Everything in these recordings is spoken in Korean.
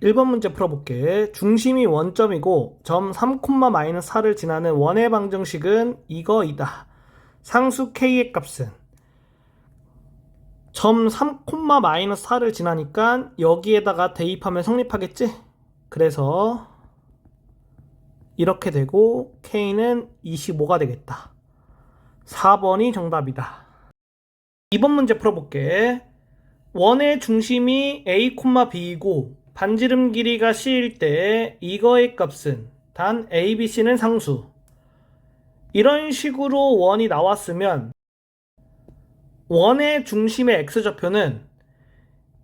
1번 문제 풀어볼게. 중심이 원점이고 점 3,-4를 지나는 원의 방정식은 이거이다. 상수 k의 값은 점 3,-4를 지나니까 여기에다가 대입하면 성립하겠지? 그래서 이렇게 되고 k는 25가 되겠다. 4번이 정답이다. 2번 문제 풀어볼게. 원의 중심이 a, b이고 반지름 길이가 c일 때 이거의 값은 단 a, b, c는 상수. 이런 식으로 원이 나왔으면 원의 중심의 x좌표는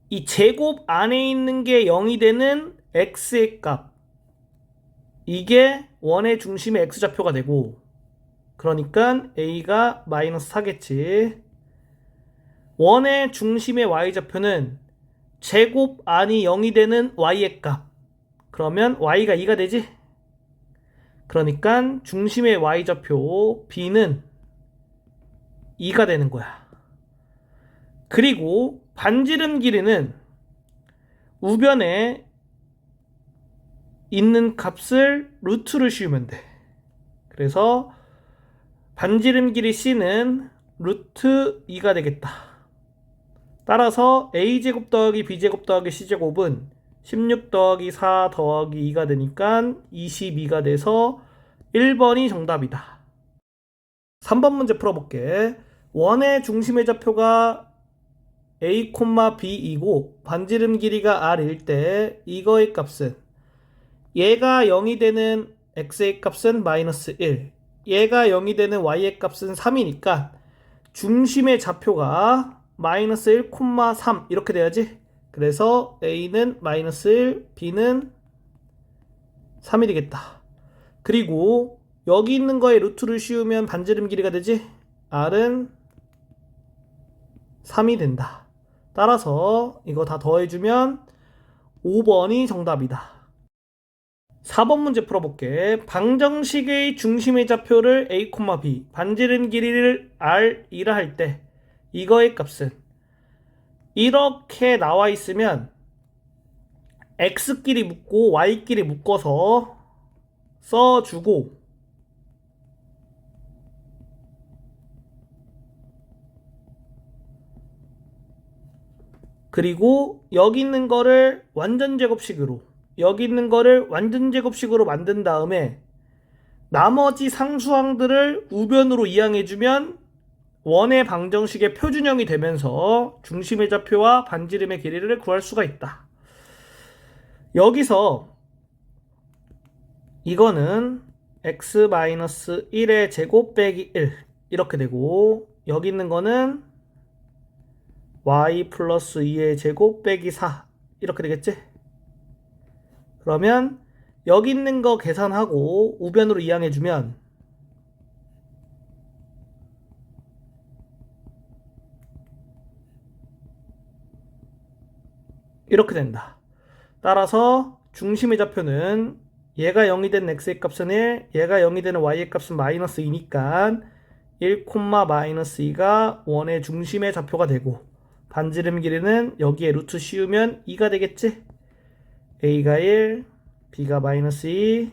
이 제곱 안에 있는 게 0이 되는 x의 값, 이게 원의 중심의 x좌표가 되고, 그러니까 a가 마이너스 4겠지. 원의 중심의 y좌표는 제곱 안이 0이 되는 y의 값, 그러면 y가 2가 되지. 그러니까 중심의 y좌표 b는 2가 되는 거야. 그리고 반지름 길이는 우변에 있는 값을 루트를 씌우면 돼. 그래서 반지름 길이 c는 루트 2가 되겠다. 따라서 a제곱 더하기 b제곱 더하기 c제곱은 16 더하기 4 더하기 2가 되니까 22가 돼서 1번이 정답이다. 3번 문제 풀어볼게. 원의 중심의 좌표가 a, b이고 반지름 길이가 r일 때 이거의 값은, 얘가 0이 되는 x의 값은 마이너스 1, 얘가 0이 되는 y의 값은 3이니까 중심의 좌표가 마이너스 1, 3 이렇게 돼야지. 그래서 a는 마이너스 1, b는 3이 되겠다. 그리고 여기 있는 거에 루트를 씌우면 반지름 길이가 되지. r은 3이 된다. 따라서 이거 다 더해주면 5번이 정답이다. 4번 문제 풀어볼게. 방정식의 중심의 좌표를 a, b, 반지름 길이를 r이라 할 때 이거의 값은, 이렇게 나와 있으면 x끼리 묶고 y끼리 묶어서 써주고, 그리고 여기 있는 거를 완전 제곱식으로, 여기 있는 거를 완전 제곱식으로 만든 다음에 나머지 상수항들을 우변으로 이항해주면 원의 방정식의 표준형이 되면서 중심의 좌표와 반지름의 길이를 구할 수가 있다. 여기서 이거는 x-1의 제곱 빼기 1 이렇게 되고, 여기 있는 거는 y 플러스 2의 제곱 빼기 4 이렇게 되겠지? 그러면 여기 있는 거 계산하고 우변으로 이항해주면 이렇게 된다. 따라서 중심의 좌표는 얘가 0이 된 x의 값은 1, 얘가 0이 되는 y의 값은 마이너스 2니까 1, 마이너스 2가 원의 중심의 좌표가 되고, 반지름 길이는 여기에 루트 씌우면 2가 되겠지? a가 1, b가 마이너스 2,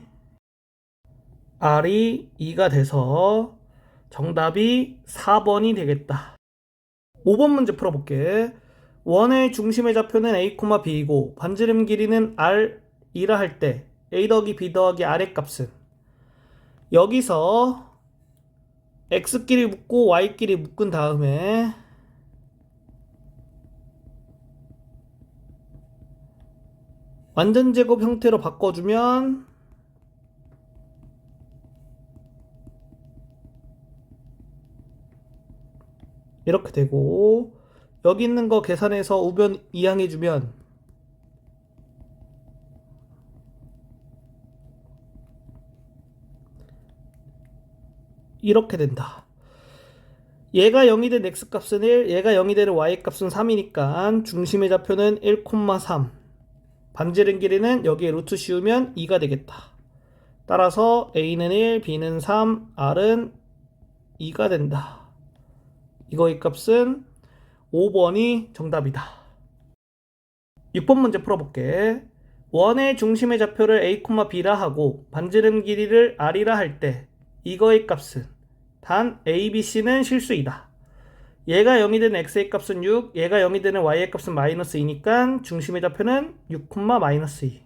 r이 2가 돼서 정답이 4번이 되겠다. 5번 문제 풀어볼게. 원의 중심의 좌표는 a, b이고 반지름 길이는 r이라 할 때 a 더하기 b 더하기 r의 값은, 여기서 x끼리 묶고 y끼리 묶은 다음에 완전 제곱 형태로 바꿔주면 이렇게 되고, 여기 있는 거 계산해서 우변 이항해주면 이렇게 된다. 얘가 0이 된 x값은 1, 얘가 0이 되는 y값은 3이니까 중심의 좌표는 1, 3, 반지름 길이는 여기에 루트 씌우면 2가 되겠다. 따라서 a는 1, b는 3, r은 2가 된다. 이거의 값은 5번이 정답이다. 6번 문제 풀어볼게. 원의 중심의 좌표를 a, b라 하고 반지름 길이를 r이라 할 때 이거의 값은 단 a, b, c는 실수이다. 얘가 0이 되는 x의 값은 6, 얘가 0이 되는 y의 값은 마이너스 2니까 중심의 좌표는 6, 마이너스 2.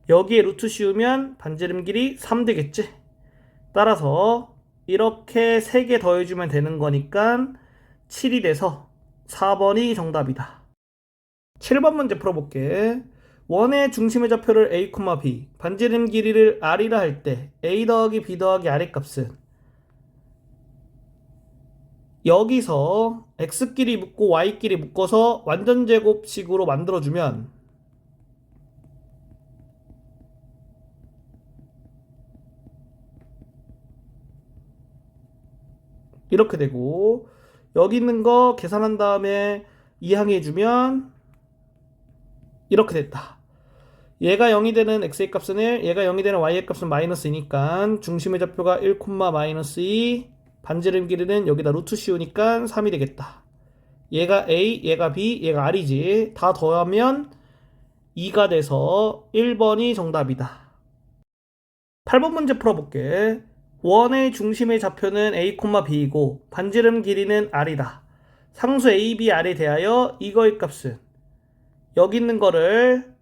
여기에 루트 씌우면 반지름 길이 3 되겠지? 따라서 이렇게 3개 더해주면 되는 거니까 7이 돼서 4번이 정답이다. 7번 문제 풀어볼게. 원의 중심의 좌표를 a, b, 반지름 길이를 r이라 할 때 a 더하기 b 더하기 r의 값은 여기서 x끼리 묶고 y끼리 묶어서 완전제곱식으로 만들어주면 이렇게 되고, 여기 있는 거 계산한 다음에 이항해주면 이렇게 됐다. 얘가 0이 되는 x의 값은 1, 얘가 0이 되는 y의 값은 마이너스이니까 중심의 좌표가 1, 마이너스 2, 반지름 길이는 여기다 루트 씌우니까 3이 되겠다. 얘가 a, 얘가 b, 얘가 r이지. 다 더하면 2가 돼서 1번이 정답이다. 8번 문제 풀어볼게. 원의 중심의 좌표는 a, b이고 반지름 길이는 r이다. 상수 a, b, r에 대하여 이거의 값은 여기 있는 거를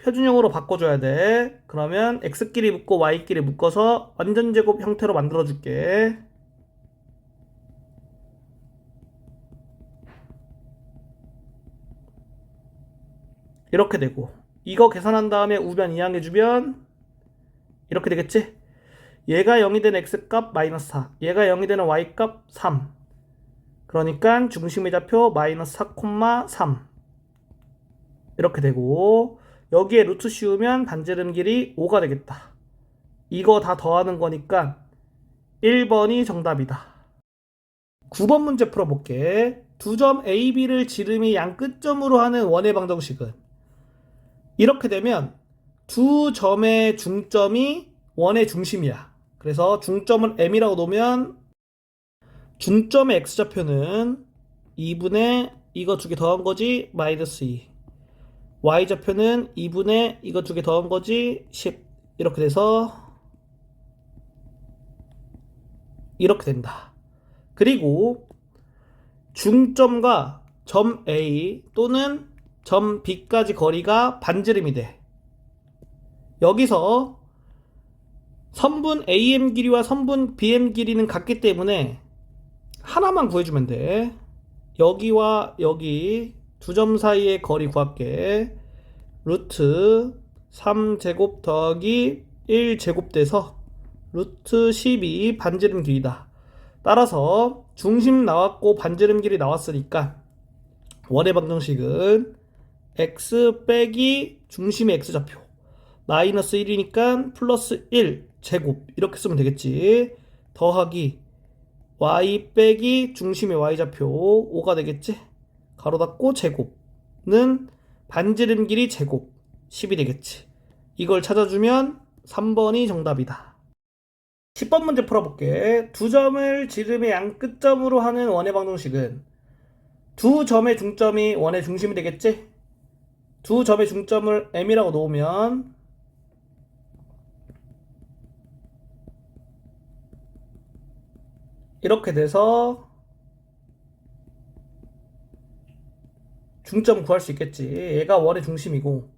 표준형으로 바꿔줘야 돼. 그러면 x끼리 묶고 y끼리 묶어서 완전제곱 형태로 만들어줄게. 이렇게 되고, 이거 계산한 다음에 우변 이항해주면 이렇게 되겠지? 얘가 0이 되는 x값 마이너스 4, 얘가 0이 되는 y값 3. 그러니까 중심의 좌표 마이너스 4, 3 이렇게 되고, 여기에 루트 씌우면 반지름 길이 5가 되겠다. 이거 다 더하는 거니까 1번이 정답이다. 9번 문제 풀어볼게. 두 점 A, B를 지름이 양 끝점으로 하는 원의 방정식은 이렇게 되면 두 점의 중점이 원의 중심이야. 그래서 중점을 M이라고 놓으면 중점의 x좌표는 2분의 이거 두 개 더한 거지 마이너스 2, y좌표는 2분의 이거 두 개 더한 거지 10. 이렇게 돼서 이렇게 된다. 그리고 중점과 점 A 또는 점 B까지 거리가 반지름이 돼. 여기서 선분 AM 길이와 선분 BM 길이는 같기 때문에 하나만 구해주면 돼. 여기와 여기 두 점 사이의 거리 구할게. 루트 3제곱 더하기 1제곱 돼서 루트 12 반지름 길이다. 따라서 중심 나왔고 반지름 길이 나왔으니까 원의 방정식은 x 빼기 중심의 x좌표 마이너스 1이니까 플러스 1 제곱 이렇게 쓰면 되겠지. 더하기 y 빼기 중심의 y좌표 5가 되겠지. 가로 닫고 제곱는 반지름 길이 제곱 10이 되겠지. 이걸 찾아주면 3번이 정답이다. 10번 문제 풀어볼게. 두 점을 지름의 양 끝점으로 하는 원의 방정식은 두 점의 중점이 원의 중심이 되겠지? 두 점의 중점을 M이라고 놓으면 이렇게 돼서 중점 구할 수 있겠지. 얘가 원의 중심이고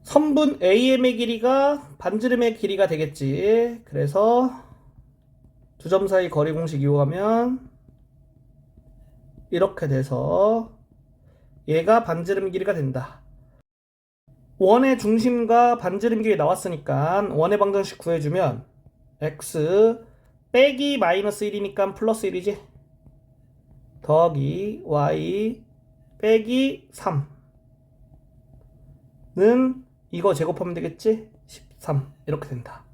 선분 AM의 길이가 반지름의 길이가 되겠지. 그래서 두 점 사이 거리 공식 이용하면 이렇게 돼서 얘가 반지름 길이가 된다. 원의 중심과 반지름 길이 나왔으니까 원의 방정식 구해주면 x 빼기 마이너스 1이니까 플러스 1이지. 더하기 y 빼기 3는 이거 제곱하면 되겠지? 13 이렇게 된다.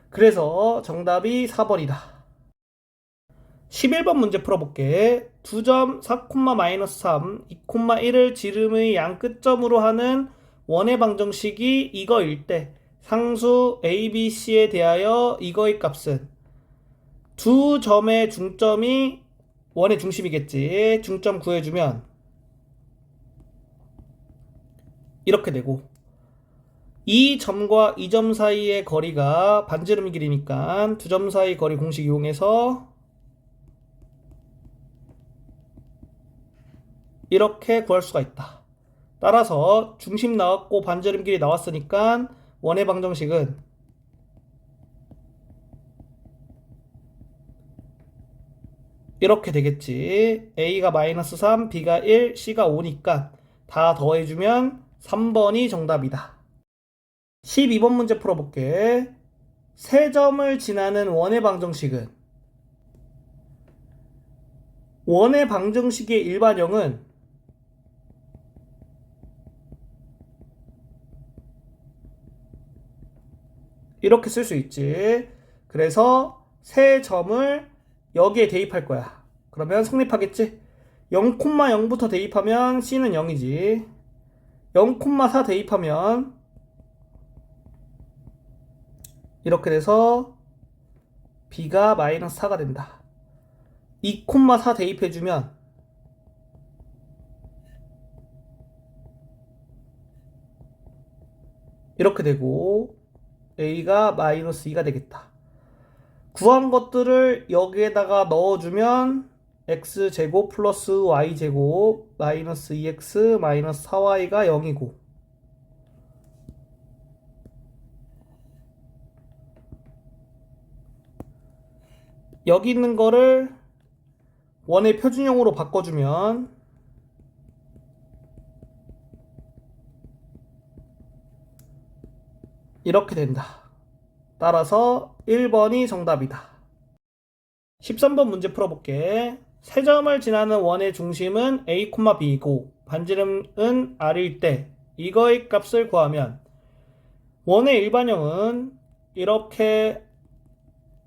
그래서 정답이 4번이다. 11번 문제 풀어볼게. 두 점 4, 마이너스 3, 2, 1을 지름의 양 끝점으로 하는 원의 방정식이 이거일 때 상수 ABC에 대하여 이거의 값은 두 점의 중점이 원의 중심이겠지. 중점 구해주면 이렇게 되고 이 점과 이 점 사이의 거리가 반지름 길이니까 두 점 사이 거리 공식 이용해서 이렇게 구할 수가 있다. 따라서 중심 나왔고 반지름 길이 나왔으니까 원의 방정식은 이렇게 되겠지. A가 마이너스 3, B가 1, C가 5니까 다 더해주면 3번이 정답이다. 12번 문제 풀어볼게. 세 점을 지나는 원의 방정식은 원의 방정식의 일반형은 이렇게 쓸 수 있지. 그래서 세 점을 여기에 대입할 거야. 그러면 성립하겠지? 0,0부터 대입하면 C는 0이지. 0,4 대입하면 이렇게 돼서 B가 마이너스 4가 된다. 2,4 대입해주면 이렇게 되고 A가 마이너스 2가 되겠다. 구한 것들을 여기에다가 넣어주면 x제곱 플러스 y제곱 마이너스 2x 마이너스 4y가 0이고 여기 있는 거를 원의 표준형으로 바꿔주면 이렇게 된다. 따라서 1번이 정답이다. 13번 문제 풀어볼게. 세 점을 지나는 원의 중심은 A, B이고 반지름은 R일 때 이거의 값을 구하면 원의 일반형은 이렇게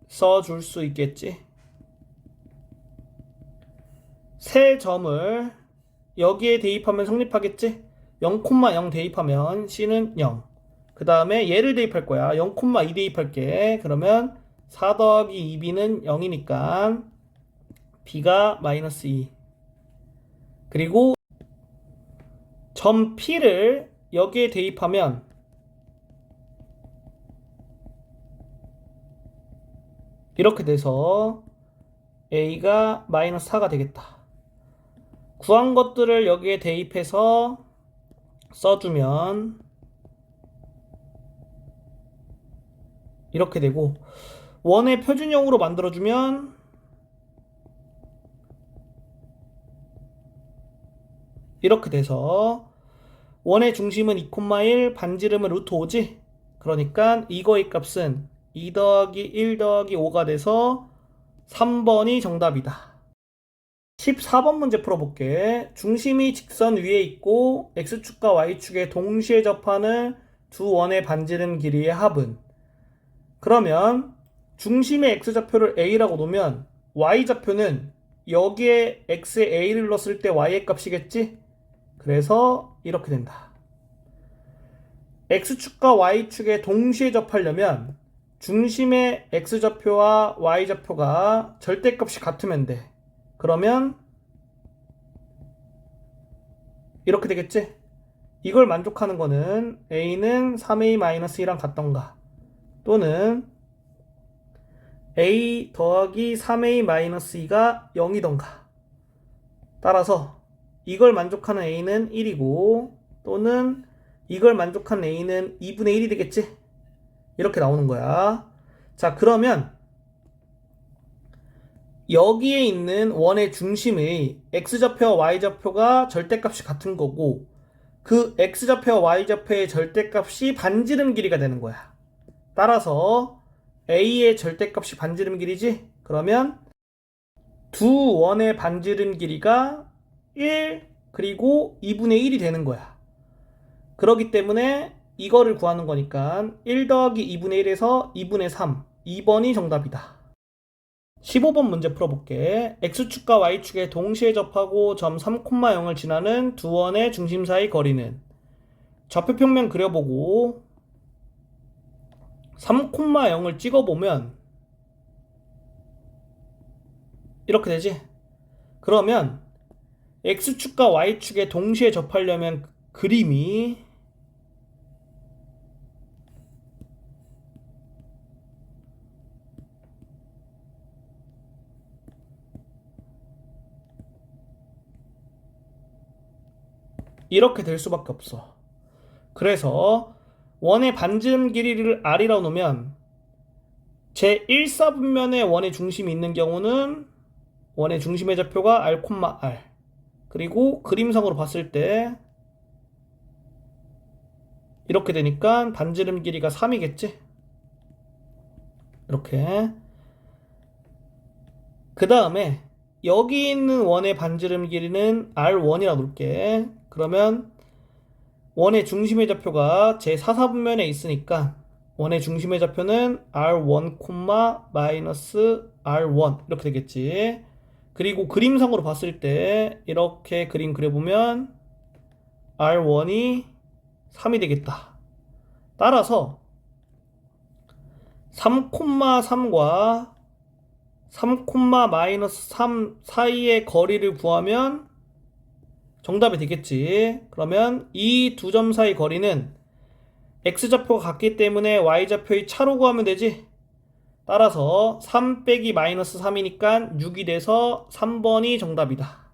써줄 수 있겠지. 세 점을 여기에 대입하면 성립하겠지. 0,0 대입하면 C는 0. 그 다음에 얘를 대입할 거야. 0,2 대입할게. 그러면 4 더하기 2b는 0이니까 b가 마이너스 2. 그리고 점 P를 여기에 대입하면 이렇게 돼서 A가 마이너스 4가 되겠다. 구한 것들을 여기에 대입해서 써주면 이렇게 되고 원의 표준형으로 만들어주면 이렇게 돼서 원의 중심은 2,1 반지름은 루트 5지. 그러니까 이거의 값은 2 더하기 1 더하기 5가 돼서 3번이 정답이다. 14번 문제 풀어볼게. 중심이 직선 위에 있고 X축과 Y축에 동시에 접하는 두 원의 반지름 길이의 합은 그러면 중심의 X좌표를 A라고 놓으면 Y좌표는 여기에 X에 A를 넣었을 때 Y의 값이겠지? 그래서 이렇게 된다. X축과 Y축에 동시에 접하려면 중심의 X좌표와 Y좌표가 절대값이 같으면 돼. 그러면 이렇게 되겠지? 이걸 만족하는 거는 A는 3A-1랑 같던가 또는 A 더하기 3A-2가 0이던가 따라서 이걸 만족하는 A는 1이고 또는 이걸 만족하는 A는 2분의 1이 되겠지? 이렇게 나오는 거야. 자, 그러면 여기에 있는 원의 중심의 X좌표와 Y좌표가 절대값이 같은 거고 그 X좌표와 Y좌표의 절대값이 반지름 길이가 되는 거야. 따라서 A의 절대값이 반지름 길이지? 그러면 두 원의 반지름 길이가 1 그리고 2분의 1이 되는 거야. 그렇기 때문에 이거를 구하는 거니까 1 더하기 2분의 1에서 2분의 3 2번이 정답이다. 15번 문제 풀어볼게. X축과 Y축에 동시에 접하고 점 3,0을 지나는 두 원의 중심 사이 거리는 좌표평면 그려보고 3,0을 찍어보면 이렇게 되지? 그러면 X축과 Y축에 동시에 접하려면 그림이 이렇게 될 수밖에 없어. 그래서 원의 반지름 길이를 r이라고 놓으면 제 1사분면에 원의 중심이 있는 경우는 원의 중심의 좌표가 r, r. 그리고 그림상으로 봤을 때 이렇게 되니까 반지름 길이가 3이겠지? 이렇게. 그 다음에 여기 있는 원의 반지름 길이는 R1이라고 놓을게. 그러면 원의 중심의 좌표가 제 4사분면에 있으니까 원의 중심의 좌표는 R1, 마이너스 R1 이렇게 되겠지. 그리고 그림상으로 봤을 때 이렇게 그림 그려보면 R1이 3이 되겠다. 따라서 3,3과 3, 마이너스 3 사이의 거리를 구하면 정답이 되겠지. 그러면 이 두 점 사이 거리는 x좌표가 같기 때문에 y좌표의 차로 구하면 되지. 따라서 3 빼기 마이너스 3이니까 6이 돼서 3번이 정답이다.